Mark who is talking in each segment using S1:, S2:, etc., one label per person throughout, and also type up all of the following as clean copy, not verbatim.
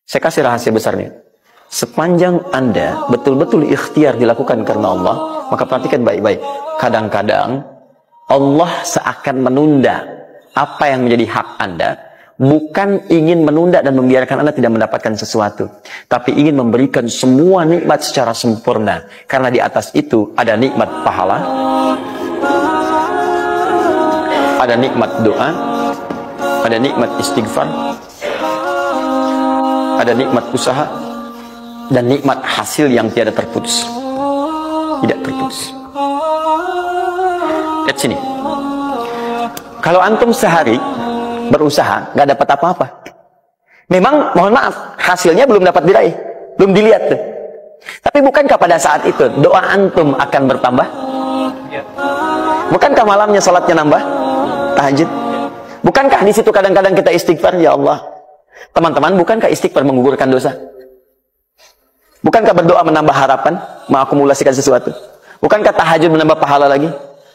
S1: Saya kasih rahasia besarnya. Sepanjang Anda betul-betul ikhtiar dilakukan karena Allah, maka perhatikan baik-baik. Kadang-kadang Allah seakan menunda apa yang menjadi hak Anda, bukan ingin menunda dan membiarkan Anda tidak mendapatkan sesuatu, tapi ingin memberikan semua nikmat secara sempurna. Karena di atas itu ada nikmat pahala, ada nikmat doa, ada nikmat istighfar, ada nikmat usaha, dan nikmat hasil yang tiada terputus. Tidak terputus. Lihat sini. Kalau antum sehari berusaha, nggak dapat apa-apa. Memang, mohon maaf, hasilnya belum dapat diraih, belum dilihat tuh. Tapi bukankah pada saat itu doa antum akan bertambah? Bukankah malamnya salatnya nambah? Tahajud? Bukankah di situ kadang-kadang kita istighfar, ya Allah? Teman-teman, bukankah istighfar menggugurkan dosa? Bukankah berdoa menambah harapan, mengakumulasikan sesuatu? Bukankah tahajud menambah pahala lagi?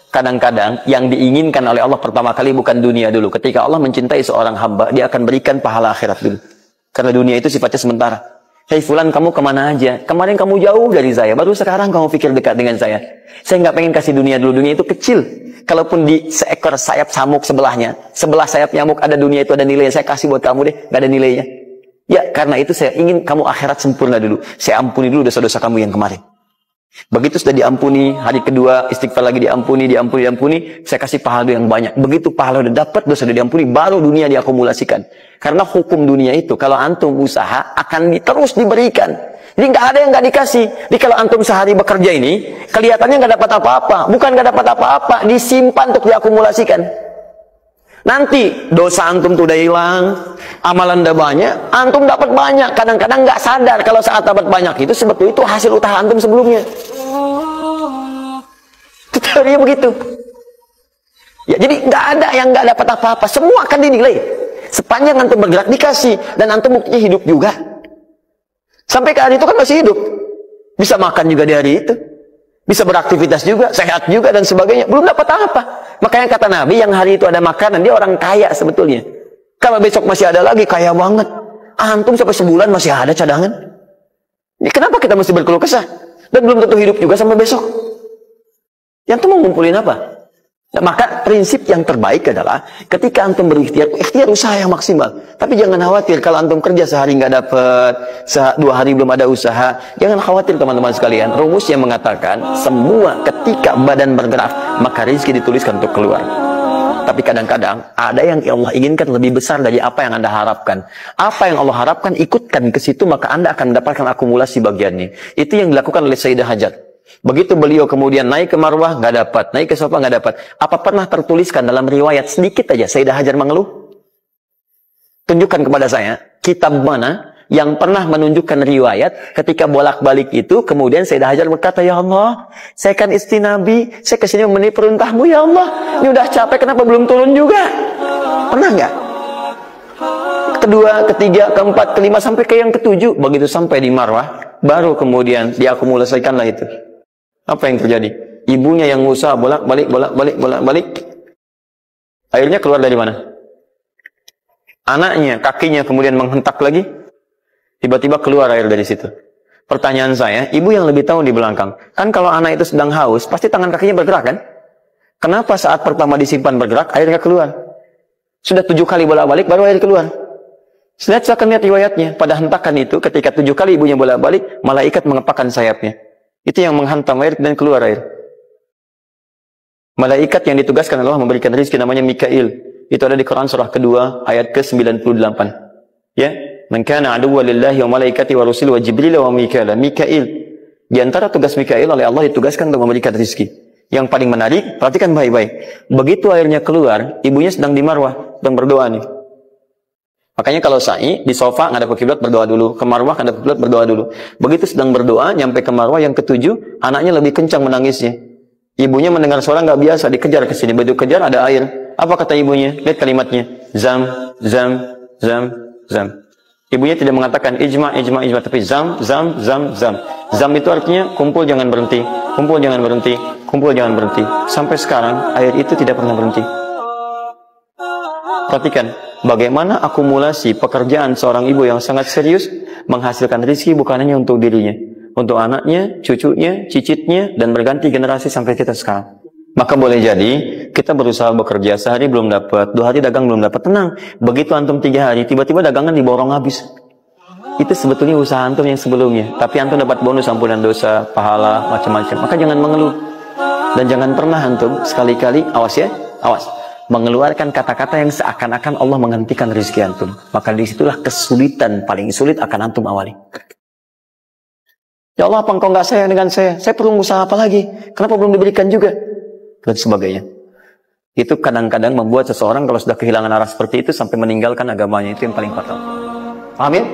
S1: Kadang-kadang yang diinginkan oleh Allah pertama kali bukan dunia dulu. Ketika Allah mencintai seorang hamba, dia akan berikan pahala akhirat dulu. Karena dunia itu sifatnya sementara. Hei fulan, kamu kemana aja? Kemarin kamu jauh dari saya, baru sekarang kamu pikir dekat dengan saya. Saya nggak pengen kasih dunia dulu, dunia itu kecil. Kalaupun di seekor sayap samuk sebelahnya, sebelah sayap nyamuk ada dunia itu, ada nilai. Saya kasih buat kamu deh, nggak ada nilainya. Ya, karena itu saya ingin kamu akhirat sempurna dulu. Saya ampuni dulu dosa-dosa kamu yang kemarin. Begitu sudah diampuni, hari kedua istighfar lagi diampuni, saya kasih pahala yang banyak. Begitu pahala udah dapat, dosa udah diampuni, baru dunia diakumulasikan. Karena hukum dunia itu, kalau antum usaha akan terus diberikan. Jadi nggak ada yang nggak dikasih. Jadi kalau antum sehari bekerja ini, kelihatannya nggak dapat apa-apa. Bukan nggak dapat apa-apa, disimpan untuk diakumulasikan. Nanti dosa antum tuh udah hilang, amalan udah banyak, antum dapat banyak. Kadang-kadang nggak sadar kalau saat dapat banyak itu sebetulnya itu hasil usaha antum sebelumnya. Itu teorinya begitu. Ya, jadi nggak ada yang nggak dapat apa-apa, semua akan dinilai. Sepanjang antum bergerak dikasih, dan antum buktinya hidup juga. Sampai ke hari itu kan masih hidup, bisa makan juga di hari itu, bisa beraktivitas juga, sehat juga dan sebagainya. Belum dapat apa. Makanya kata Nabi, yang hari itu ada makanan, dia orang kaya sebetulnya. Kalau besok masih ada lagi, kaya banget. Antum sampai sebulan masih ada cadangan. Ini kenapa kita mesti berkeluh kesah? Dan belum tentu hidup juga sampai besok. Yang tuh mau ngumpulin apa? Nah, maka prinsip yang terbaik adalah ketika antum berikhtiar, ikhtiar usaha yang maksimal. Tapi jangan khawatir kalau antum kerja sehari nggak dapat, 2 hari belum ada usaha. Jangan khawatir teman-teman sekalian. Rumus yang mengatakan semua ketika badan bergerak maka rezeki dituliskan untuk keluar. Tapi kadang-kadang ada yang Allah inginkan lebih besar dari apa yang Anda harapkan. Apa yang Allah harapkan ikutkan ke situ, maka Anda akan mendapatkan akumulasi bagiannya. Itu yang dilakukan oleh Sayyidah Hajar. Begitu beliau kemudian naik ke Marwah, nggak dapat, naik ke Safa, nggak dapat. Apa pernah tertuliskan dalam riwayat sedikit aja Sayyidah Hajar mengeluh? Tunjukkan kepada saya kitab mana yang pernah menunjukkan riwayat ketika bolak-balik itu kemudian Sayyidah Hajar berkata, ya Allah, saya kan istri Nabi, saya kesini memenuhi perintahmu, ya Allah, ini udah capek, kenapa belum turun juga? Pernah nggak? Kedua, ketiga, keempat, kelima, sampai ke yang ketujuh. Begitu sampai di Marwah, baru kemudian diakumulasikanlah itu. Apa yang terjadi? Ibunya yang usaha bolak-balik, bolak-balik. Akhirnya keluar dari mana? Anaknya, kakinya kemudian menghentak lagi. Tiba-tiba keluar air dari situ. Pertanyaan saya, ibu yang lebih tahu di belakang. Kan kalau anak itu sedang haus, pasti tangan kakinya bergerak kan? Kenapa saat pertama disimpan bergerak, airnya keluar? Sudah 7 kali bolak-balik, baru air keluar. Silakan lihat riwayatnya. Pada hentakan itu, ketika 7 kali ibunya bolak-balik, malaikat mengepakkan sayapnya. Itu yang menghantam air dan keluar air. Malaikat yang ditugaskan Allah memberikan rezeki namanya Mikail. Itu ada di Quran surah kedua ayat ke-98. Ya, man kana aduwwan lillahi wa malaikati wa rusuli wa jibril wa mikail. Mikail. Di antara tugas Mikail oleh Allah ditugaskan untuk memberikan rezeki. Yang paling menarik, perhatikan baik-baik. Begitu airnya keluar, ibunya sedang di Marwah, sedang berdoa nih. Makanya kalau sa'i di sofa ngadep ke kiblat berdoa dulu, ke Marwah ngadep ke kiblat berdoa dulu. Begitu sedang berdoa nyampe ke Marwah yang ketujuh, anaknya lebih kencang menangisnya. Ibunya mendengar suara nggak biasa, dikejar ke sini. Begitu kejar ada air. Apa kata ibunya? Lihat kalimatnya. Zam, zam, zam, zam. Ibunya tidak mengatakan ijma, tapi zam, zam, zam, zam. Zam itu artinya kumpul jangan berhenti, kumpul jangan berhenti, kumpul jangan berhenti. Sampai sekarang air itu tidak pernah berhenti. Perhatikan bagaimana akumulasi pekerjaan seorang ibu yang sangat serius menghasilkan rezeki bukan hanya untuk dirinya, untuk anaknya, cucunya, cicitnya, dan berganti generasi sampai kita sekarang. Maka boleh jadi kita berusaha bekerja, sehari belum dapat, 2 hari dagang belum dapat, tenang. Begitu antum 3 hari, tiba-tiba dagangan diborong habis. Itu sebetulnya usaha antum yang sebelumnya, tapi antum dapat bonus ampunan dosa, pahala, macam-macam. Maka jangan mengeluh. Dan jangan pernah antum sekali-kali, awas ya, awas, mengeluarkan kata-kata yang seakan-akan Allah menghentikan rezeki antum. Maka disitulah kesulitan paling sulit akan antum awali. Ya Allah, apa engkau nggak sayang dengan saya? Saya perlu usaha apa lagi? Kenapa belum diberikan juga? Dan sebagainya. Itu kadang-kadang membuat seseorang kalau sudah kehilangan arah seperti itu sampai meninggalkan agamanya. Itu yang paling fatal. Paham ya?